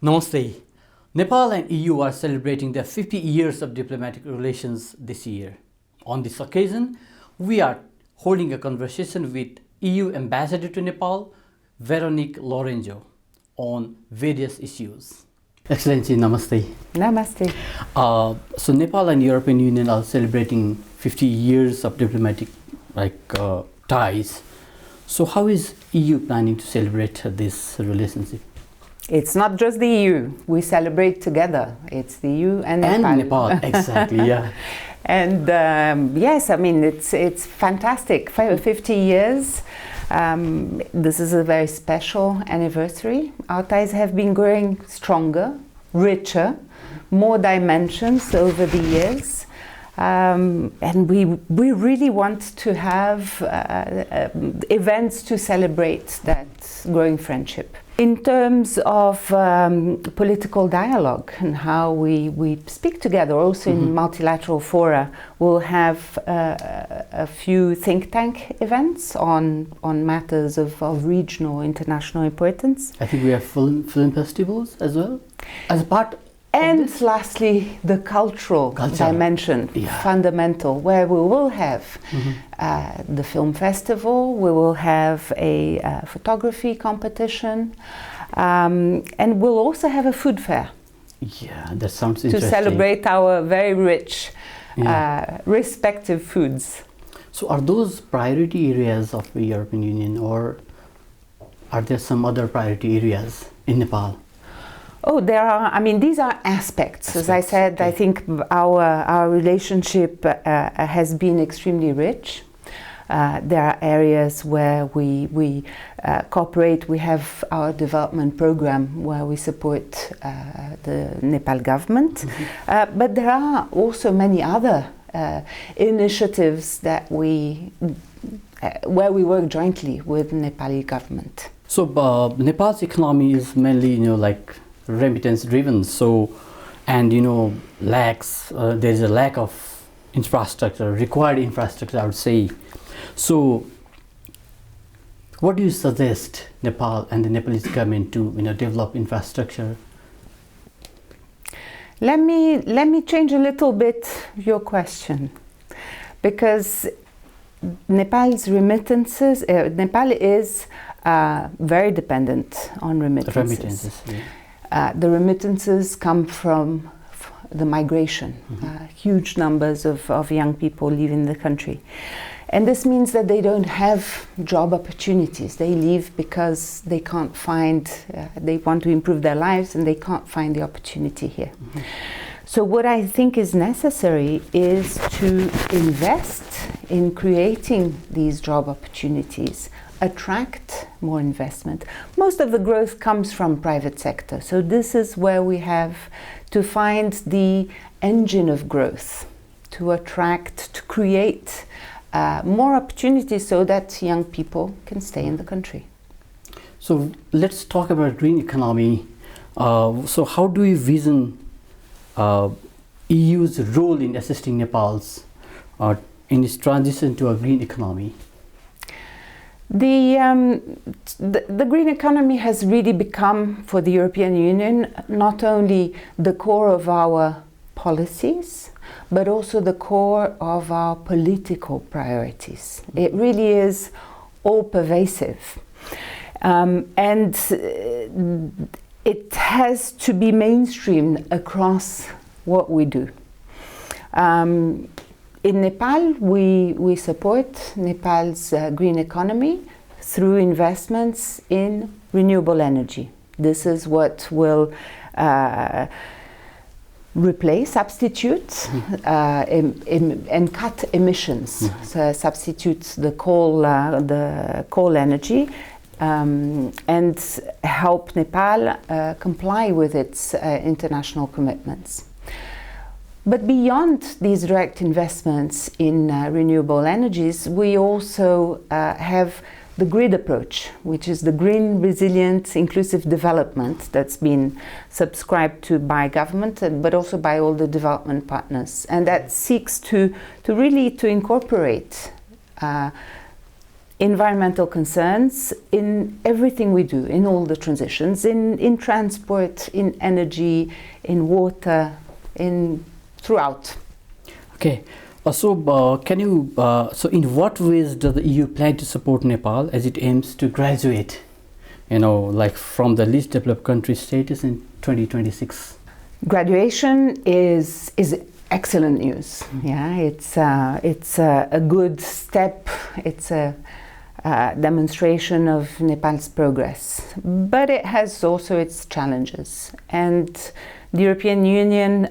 Namaste. Nepal and EU are celebrating their 50 years of diplomatic relations this year. On this occasion, we are holding a conversation with EU Ambassador to Nepal, Ambassador Lorenzo, on various issues. Excellency, namaste. Namaste. So Nepal and European Union are celebrating 50 years of diplomatic ties. So how is EU planning to celebrate this relationship? It's not just the EU. We celebrate together. It's the EU and Nepal. And Nepal, exactly, yeah. And yes, I mean, it's fantastic. 50 years. This is a very special anniversary. Our ties have been growing stronger, richer, more dimensions over the years. And we really want to have events to celebrate that growing friendship. In terms of political dialogue and how we speak together, also in multilateral fora, we'll have a few think tank events on matters of regional, international importance. I think we have film festivals as well, as a part. And lastly, the cultural dimension, fundamental, where we will have the film festival, we will have a photography competition, and we'll also have a food fair. Yeah, that sounds interesting. To celebrate our very rich respective foods. So are those priority areas of the European Union, or are there some other priority areas in Nepal? Oh, there are. I mean, these are aspects. As I said, I think our relationship has been extremely rich. There are areas where we cooperate. We have our development program where we support the Nepal government. But there are also many other initiatives that where we work jointly with the Nepali government. So Nepal's economy is mainly, remittance driven, there is a lack of infrastructure, required infrastructure, I would say. So what do you suggest Nepal and the Nepalese government to develop infrastructure? Let me change a little bit your question, because Nepal's remittances, Nepal is very dependent on remittances. The remittances come from the migration, huge numbers of young people leaving the country. And this means that they don't have job opportunities. They leave because they can't find, they want to improve their lives and they can't find the opportunity here. So what I think is necessary is to invest in creating these job opportunities, attract more investment. Most of the growth comes from private sector. So this is where we have to find the engine of growth, to attract, to create more opportunities so that young people can stay in the country. So let's talk about green economy. So how do you vision EU's role in assisting Nepal's in its transition to a green economy? The green economy has really become, for the European Union, not only the core of our policies, but also the core of our political priorities. It really is all pervasive. And it has to be mainstreamed across what we do. In Nepal, we support Nepal's green economy through investments in renewable energy. This is what will replace, substitute, and cut emissions. So substitute the coal energy, and help Nepal comply with its international commitments. But beyond these direct investments in renewable energies, we also have the grid approach, which is the green, resilient, inclusive development that's been subscribed to by government, but also by all the development partners. And that seeks to really incorporate environmental concerns in everything we do, in all the transitions, in transport, in energy, in water, throughout. Okay. Can you? So, in what ways does the EU plan to support Nepal as it aims to graduate, like from the least developed country status in 2026? Graduation is excellent news. Yeah, it's a good step. It's a demonstration of Nepal's progress, but it has also its challenges, and the European Union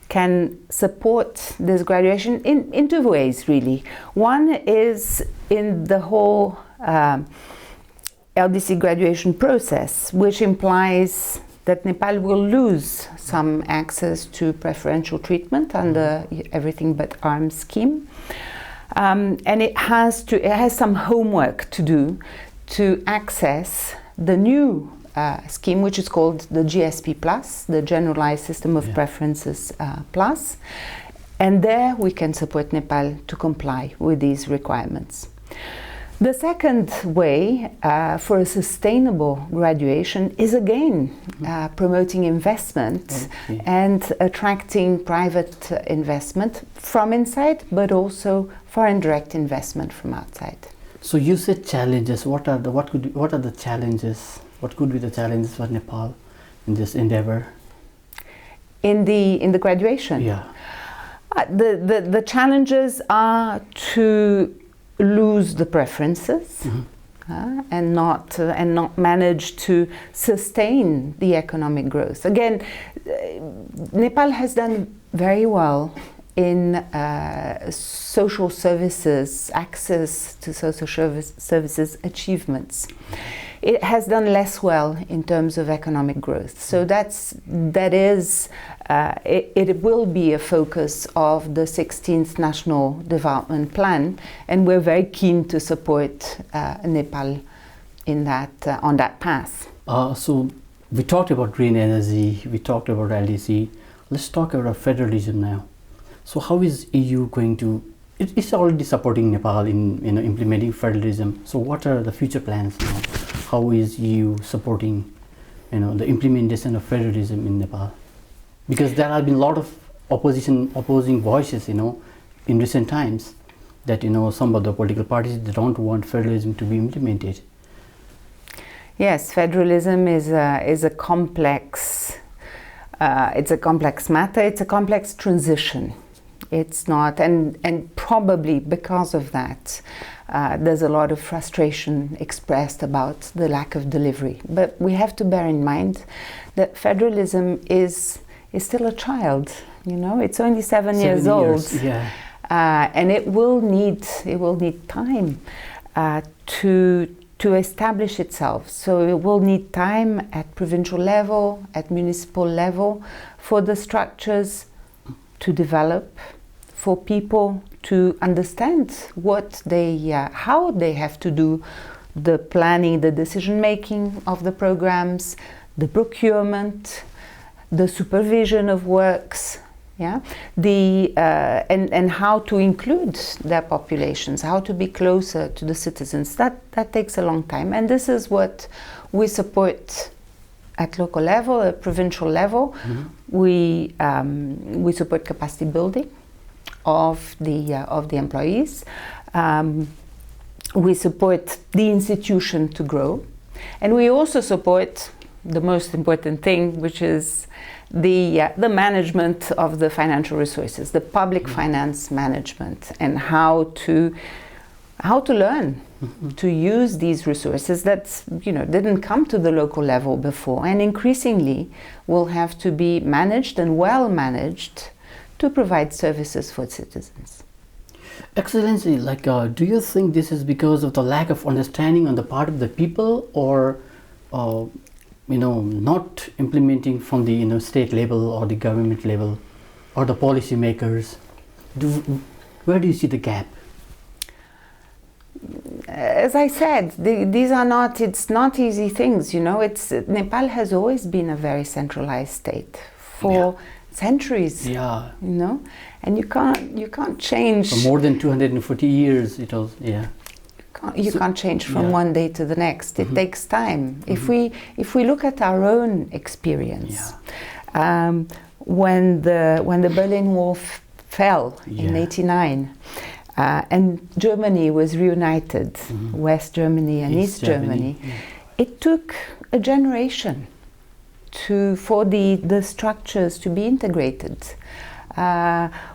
can support this graduation in two ways, really. One is in the whole LDC graduation process, which implies that Nepal will lose some access to preferential treatment under Everything But Arms scheme. And it has some homework to do to access the new scheme, which is called the GSP Plus, the Generalized System of Preferences Plus. And there we can support Nepal to comply with these requirements. The second way for a sustainable graduation is again promoting investment and attracting private investment from inside, but also foreign direct investment from outside. So you said challenges. What are the challenges? What could be the challenges for Nepal in this endeavor? In the graduation? Yeah. The challenges are to lose the preferences and not manage to sustain the economic growth. Again, Nepal has done very well in social services, access to social services achievements. It has done less well in terms of economic growth. So it will be a focus of the 16th National Development Plan, and we're very keen to support Nepal in on that path. So we talked about green energy, we talked about LDC. Let's talk about federalism now. So how is EU going to? It's already supporting Nepal in implementing federalism. So what are the future plans now? How is EU supporting the implementation of federalism in Nepal? Because there have been a lot of opposing voices in recent times that some of the political parties, they don't want federalism to be implemented. Yes, federalism is a complex matter. It's a complex transition. It's not, and probably because of that, there's a lot of frustration expressed about the lack of delivery. But we have to bear in mind that federalism is still a child. It's only 7 years old, yeah. And it will need time to establish itself. So it will need time at provincial level, at municipal level, for the structures to develop, for people to understand how they have to do the planning, the decision making of the programs, the procurement, the supervision of works, and how to include their populations, how to be closer to the citizens. That takes a long time, and this is what we support at local level, at provincial level. We support capacity building of the employees. We support the institution to grow, and we also support the most important thing, which is the management of the financial resources, the public finance management, and how to learn to use these resources that didn't come to the local level before, and increasingly will have to be managed and well managed to provide services for citizens. Excellency, do you think this is because of the lack of understanding on the part of the people, or not implementing from the state level or the government level or the policy makers? Where do you see the gap? As I said, it's not easy things. Nepal has always been a very centralized state for centuries. Yeah. And you can't change. For more than 240 years, it was. Yeah. You can't change from one day to the next. It takes time. If we look at our own experience, when the Berlin Wall fell in '89, and Germany was reunited, West Germany and East Germany, it took a generation for the structures to be integrated.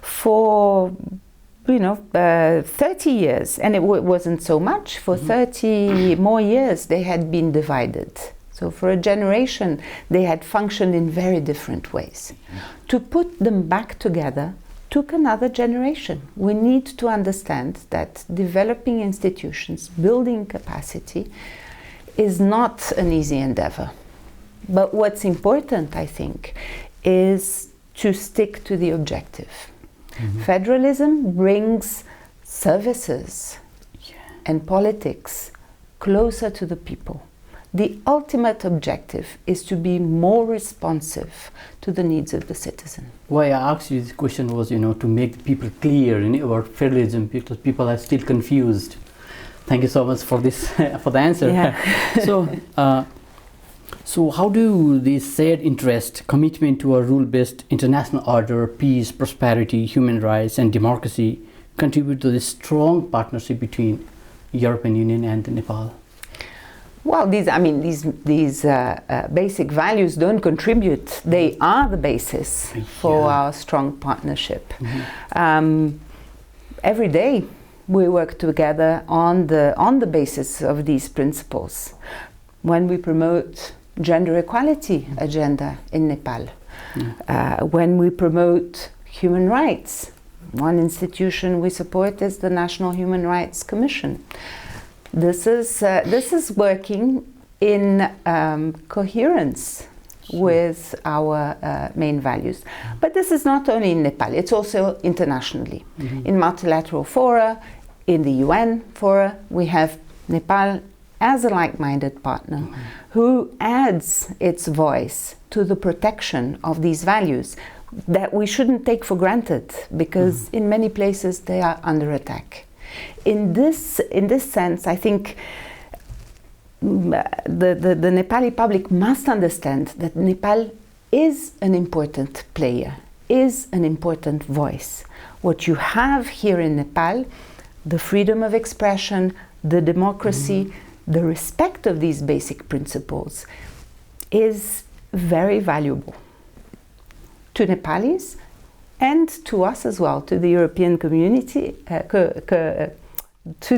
For 30 years, and it wasn't so much, for 30 more years they had been divided. So for a generation they had functioned in very different ways. To put them back together took another generation. We need to understand that developing institutions, building capacity, is not an easy endeavor. But what's important, I think, is to stick to the objective. Federalism brings services and politics closer to the people. The ultimate objective is to be more responsive to the needs of the citizen. Why I asked you this question was, to make people clear about federalism, because people are still confused. Thank you so much for this, for the answer. Yeah. So how do this shared interest, commitment to a rule-based international order, peace, prosperity, human rights and democracy contribute to this strong partnership between European Union and Nepal? Well, these basic values don't contribute. They are the basis for our strong partnership. Every day we work together on the basis of these principles. When we promote gender equality agenda in Nepal, when we promote human rights, one institution we support is the National Human Rights Commission. This is working in coherence with our main values. But this is not only in Nepal, it's also internationally. In multilateral fora, in the UN fora, we have Nepal as a like-minded partner who adds its voice to the protection of these values that we shouldn't take for granted, because in many places they are under attack. In this sense, I think the Nepali public must understand that Nepal is an important player, is an important voice. What you have here in Nepal, the freedom of expression, the democracy, the respect of these basic principles, is very valuable to Nepalis and to us as well, to the European community, to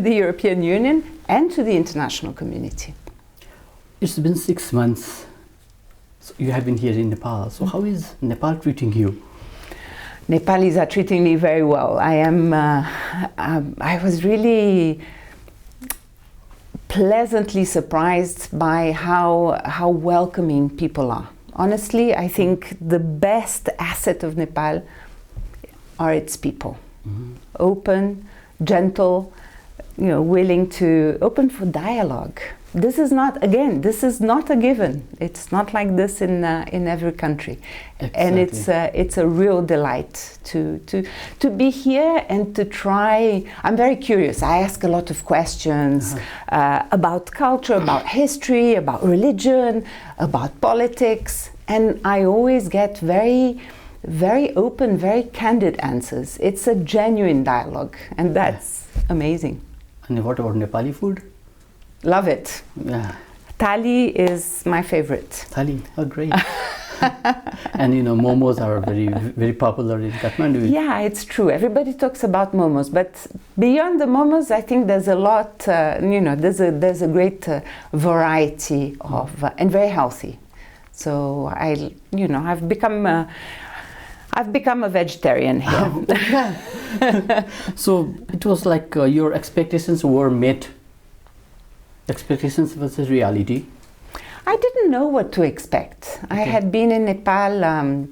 the European Union and to the international community. It's been 6 months. So you have been here in Nepal. So how is Nepal treating you? Nepalis are treating me very well. I was really pleasantly surprised by how welcoming people are. Honestly, I think the best asset of Nepal are its people. Open, gentle, willing to open for dialogue. This is not a given. It's not like this in every country. Exactly. And it's a real delight to be here and to try. I'm very curious. I ask a lot of questions about culture, about history, about religion, about politics, and I always get very, very open, very candid answers. It's a genuine dialogue, and that's amazing. And what about Nepali food? Love it. Yeah. Thali is my favorite. Thali, oh great. And momos are very, very popular in Kathmandu. Yeah, it's true. Everybody talks about momos, but beyond the momos, I think there's a lot. There's a great variety of and very healthy. So I've become a vegetarian here. So it was like your expectations were met. Expectations versus reality. I didn't know what to expect. Okay. I had been in Nepal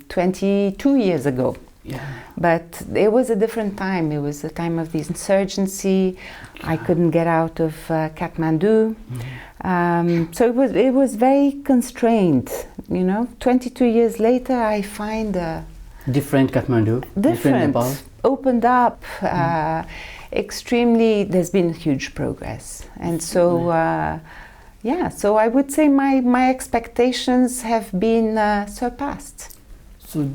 22 years ago. Yeah. But it was a different time. It was the time of the insurgency. I couldn't get out of Kathmandu. So it was very constrained. 22 years later, I find Different Kathmandu, different Nepal. Opened up, extremely, there's been huge progress. And so, so I would say my expectations have been surpassed. So,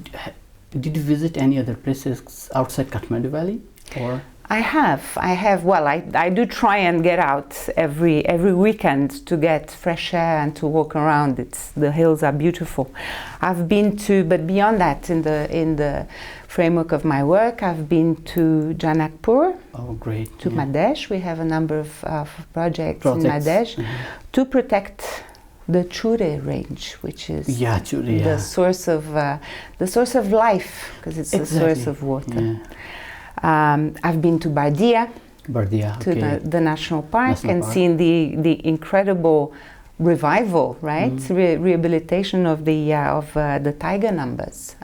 did you visit any other places outside Kathmandu Valley? Or? I have. Well, I do try and get out every weekend to get fresh air and to walk around. The hills are beautiful. I've been to, but beyond that, in the framework of my work, I've been to Janakpur. Oh, great! To Madhesh. We have a number of projects in Madhesh to protect the Chure range, which is the source of life, because it's the source of water. Yeah. I've been to Bardia, to the national park, seen the incredible revival, right? Rehabilitation of the tiger numbers,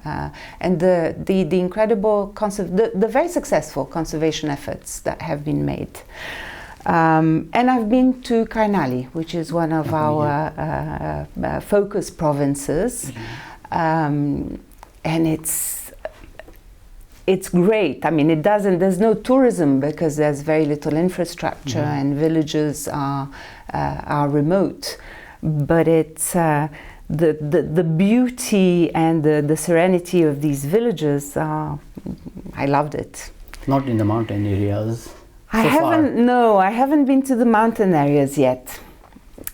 and the incredible the very successful conservation efforts that have been made. And I've been to Karnali, which is one of our focus provinces, and it's great. I mean, there's no tourism because there's very little infrastructure and villages are remote. But it's the beauty and the serenity of these villages. I loved it. Not in the mountain areas. I haven't been to the mountain areas yet.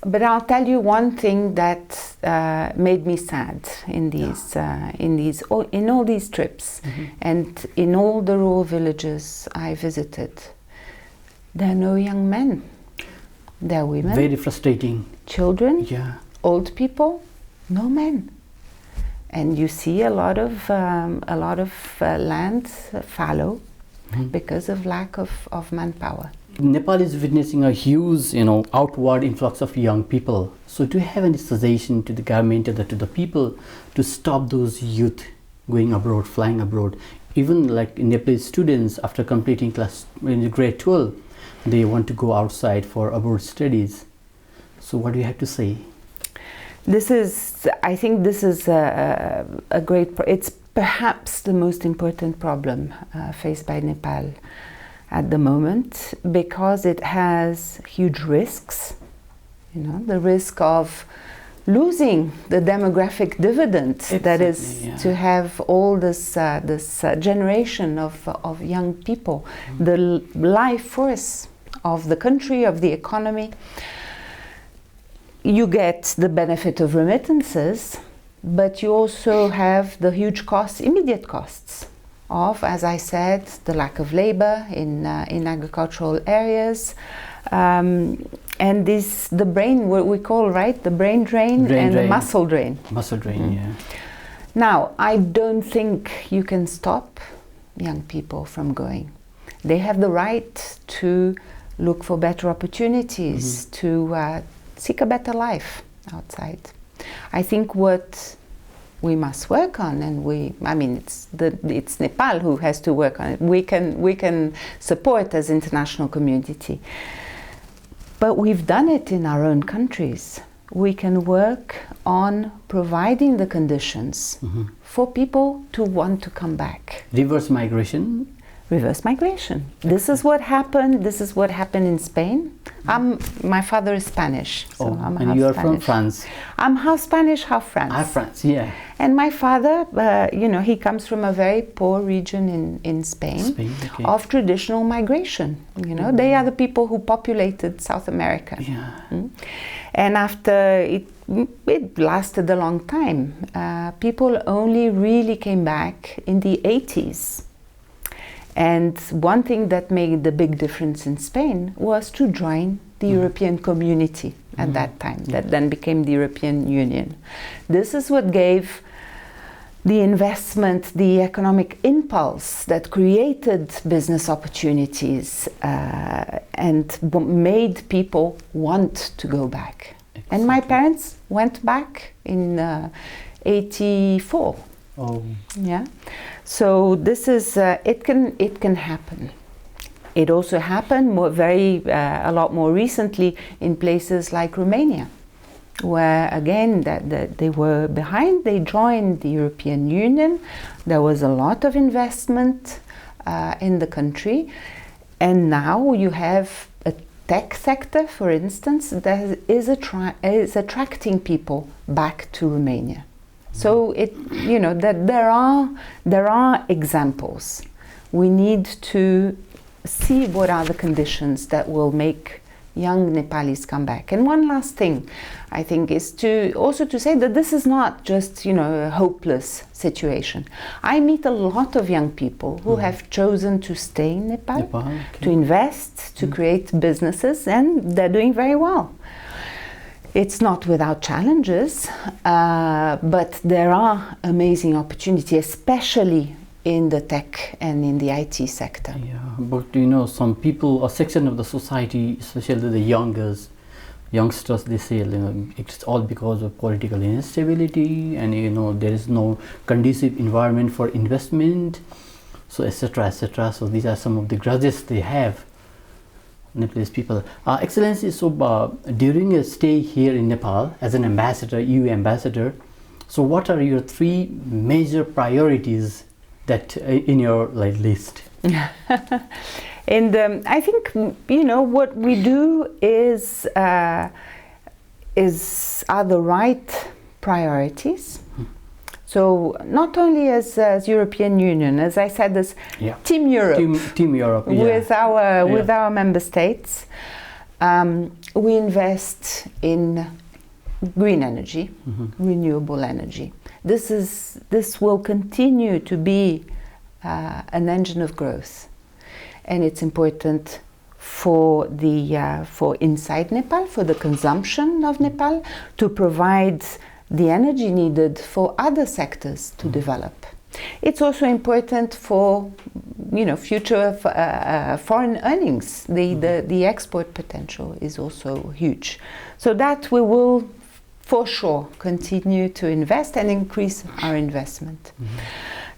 But I'll tell you one thing that made me sad in all these trips, and in all the rural villages I visited. There are no young men. There are women. Very frustrating. Children. Yeah. Old people. No men. And you see a lot of land fallow because of lack of manpower. Nepal is witnessing a huge, outward influx of young people. So do you have any suggestion to the government or to the people to stop those youth going abroad, flying abroad? Even like Nepalese students, after completing grade 12, they want to go outside for abroad studies. So what do you have to say? I think this is a great, it's perhaps the most important problem faced by Nepal at the moment, because it has huge risks. The risk of losing the demographic dividend that is to have all this generation of young people, the life force of the country, of the economy. You get the benefit of remittances, but you also have the huge costs, immediate costs of, as I said, the lack of labor in agricultural areas, and the brain, what we call, right, the brain drain the muscle drain. Muscle drain, yeah. Now, I don't think you can stop young people from going. They have the right to look for better opportunities, to seek a better life outside. I think what we must work on, and it's Nepal who has to work on it. We can support as international community, but we've done it in our own countries. We can work on providing the conditions for people to want to come back. Reverse migration. This is what happened. This is what happened in Spain. My father is Spanish, so I'm half Spanish. And you are from France. I'm half Spanish, half France. Half France, yeah. And my father, he comes from a very poor region in Spain, of traditional migration. They are the people who populated South America. Yeah. And after it lasted a long time. People only really came back in the 80s. And one thing that made the big difference in Spain was to join the European community at that time, that then became the European Union. This is what gave the investment, the economic impulse that created business opportunities and made people want to go back. Exactly. And my parents went back in 84. Oh. Yeah. So this is it can happen. It also happened a lot more recently in places like Romania. where again that they were behind. They joined the European Union. There was a lot of investment in the country, and now you have a tech sector, for instance, that is attracting people back to Romania. So that there are examples. We need to see what are the conditions that will make young Nepalis come back. And one last thing, I think, is to say that this is not just a hopeless situation. I meet a lot of young people who have chosen to stay in Nepal, to invest, to create businesses, and they're doing very well. It's not without challenges, but there are amazing opportunities, especially in the tech and in the IT sector. Yeah, but some people, a section of the society, especially the youngsters, they say it's all because of political instability, and there is no conducive environment for investment, so etc., etc. So these are some of the grudges they have, Nepalese people. Excellency, so during your stay here in Nepal as an ambassador, EU ambassador, so what are your 3 major priorities that in your list? And I think what we do are the right priorities. So not only as European Union, as I said, as Team Europe, Team Europe, with our member states, we invest in green energy, renewable energy. This will continue to be an engine of growth, and it's important for inside Nepal, for the consumption of Nepal, to provide the energy needed for other sectors to develop. It's also important for future foreign earnings. The export potential is also huge, so that we will for sure continue to invest and increase our investment.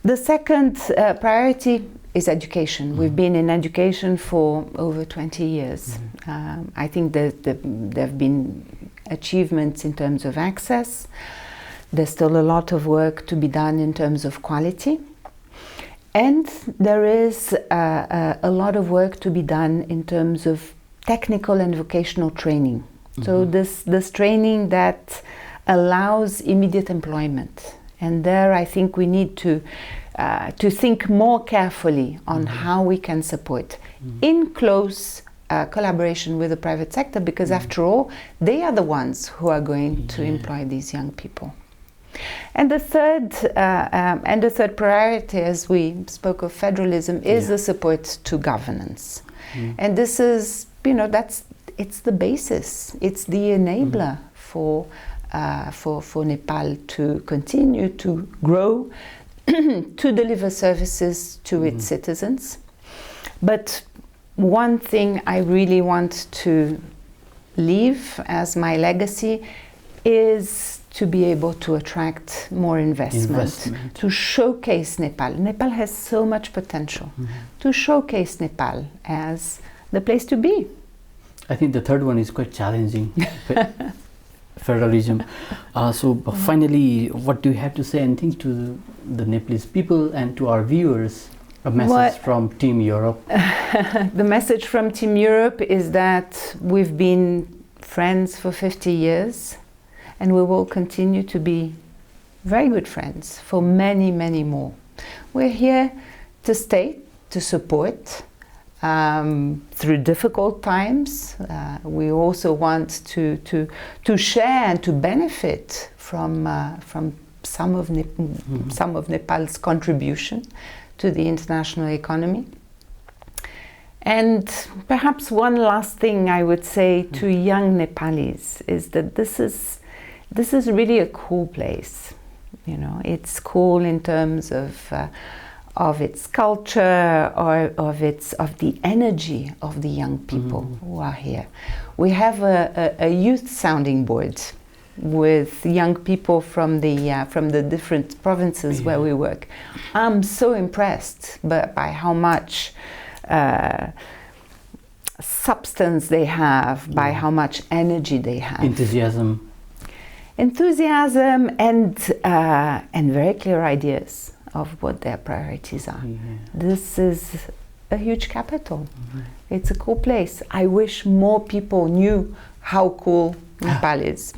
The second priority is education. We've been in education for over 20 years. I think that there have been achievements in terms of access. There's still a lot of work to be done in terms of quality. And there is a lot of work to be done in terms of technical and vocational training. So this training that allows immediate employment. And there I think we need to think more carefully on how we can support in close collaboration with the private sector, because after all, they are the ones who are going to employ these young people. And the third priority, as we spoke of federalism, is the support to governance. And this is, it's the basis, it's the enabler for Nepal to continue to grow, to deliver services to its citizens. But one thing I really want to leave as my legacy is to be able to attract more investment. To showcase Nepal. Nepal has so much potential. To showcase Nepal as the place to be. I think the third one is quite challenging. Federalism. So finally, what do you have to say and think to the Nepalese people and to our viewers? A message from Team Europe. The message from Team Europe is that we've been friends for 50 years, and we will continue to be very good friends for many, many more. We're here to stay, to support through difficult times. We also want to share and to benefit from some of Nepal's contribution to the international economy. And perhaps one last thing I would say to young Nepalis is that this is really a cool place. It's cool in terms of its culture, or of the energy of the young people who are here. We have a youth sounding board with young people from the different provinces where we work. I'm so impressed by how much substance they have, by how much energy they have. Enthusiasm. enthusiasm and very clear ideas of what their priorities are. This is a huge capital. It's a cool place. I wish more people knew how cool Nepal is.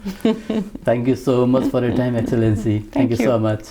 Thank you so much for your time, Excellency. Thank you so much.